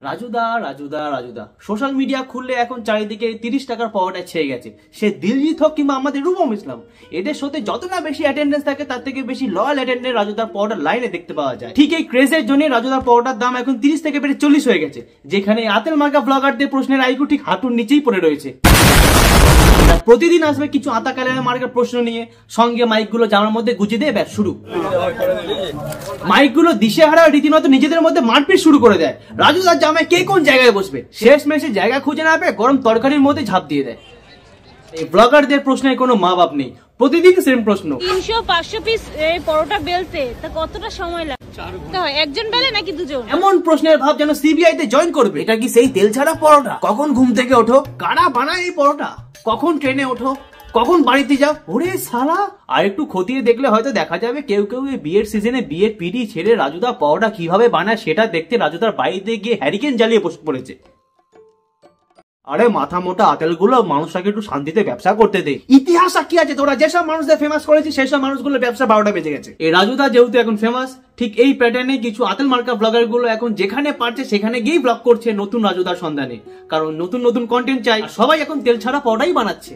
রাজুদা রাজুদা রাজুদা social media খুললে এখন চারিদিকে 30 টাকার পাওয়াটা ছেয়ে গেছে। সে দিলজিৎ হোক কিংবা আমাদের রূপম ইসলাম, এদের সাথে যতটা বেশি অ্যাটেন্ডেন্স থাকে তার থেকে বেশি লয়াল অ্যাটেন্ডেন্ট রাজুদার পাওয়াটার লাইনে দেখতে পাওয়া যায়। ঠিক এই ক্রেজের জন্য রাজুদার পাওয়াটার দাম এখন 30 থেকে বেড়ে 40 হয়ে গেছে, যেখানে আতেল মার্কা ব্লগারদের প্রশ্নের আইকিউ ঠিক হাঁটুর নিচেই পড়ে রয়েছে। প্রতিদিন আসবে কিছু আতা কালের মার্কের প্রশ্ন নিয়ে, সঙ্গে মাইকগুলো জামার মধ্যে গুজে দিয়ে ব্যাস শুরু। মাইকগুলো দিশেহারা রীতিমতো নিজেদের মধ্যে মারপিট শুরু করে দেয়। রাজুদার জামায় কে কোন জায়গায় বসবে, শেষ মেশে জায়গা খুঁজে না পেয়ে গরম তরকারির মধ্যে ঝাঁপ দিয়ে দেয়। এই ব্লগারদের প্রশ্নের কোনো মা বাপ নেই, প্রতিদিন সেম প্রশ্ন। 300-500 পিস পরোটা বেলতে তা কতটা সময় লাগে? একজন বেলে নাকি দুজন? এমন প্রশ্নের ভাব যেন সিবিআই তে জয়েন করবে। এটা কি সেই তেল ছাড়া পরোটা? কখন ঘুম থেকে ওঠো? কারা বানায় এই পরোটা? কখন ট্রেনে ওঠো? কখন বাড়িতে যাও? ওরে সালা! আর একটু খতিয়ে দেখলে হয়তো দেখা যাবে কেউ কেউ এই বিয়ের সিজনে বিয়ের পিড়ি ছেড়ে রাজুদা পরোটা কিভাবে বানায় সেটা দেখতে রাজুদার বাড়িতে গিয়ে হ্যারিকেন জ্বালিয়ে বসে পড়েছে। আরে মাথা মোটা আতেলগুলো মানুষটাকে একটু শান্তিতে ব্যবসা করতে দে। ইতিহাস কি আছে, তোরা যেসব মানুষদের ফেমাস করেছিস সেসব মানুষগুলোর ব্যবসা 12টা বেজে গেছে। এই রাজুদা যেহেতু এখন ফেমাস, ঠিক এই প্যাটার্নে কিছু আতেল মার্কা ব্লগার গুলো এখন যেখানে পারছে সেখানে গিয়ে ব্লগ করছে নতুন রাজুদার সন্ধানে, কারণ নতুন নতুন কন্টেন্ট চাই। সবাই এখন তেল ছাড়া পরোটাই বানাচ্ছে।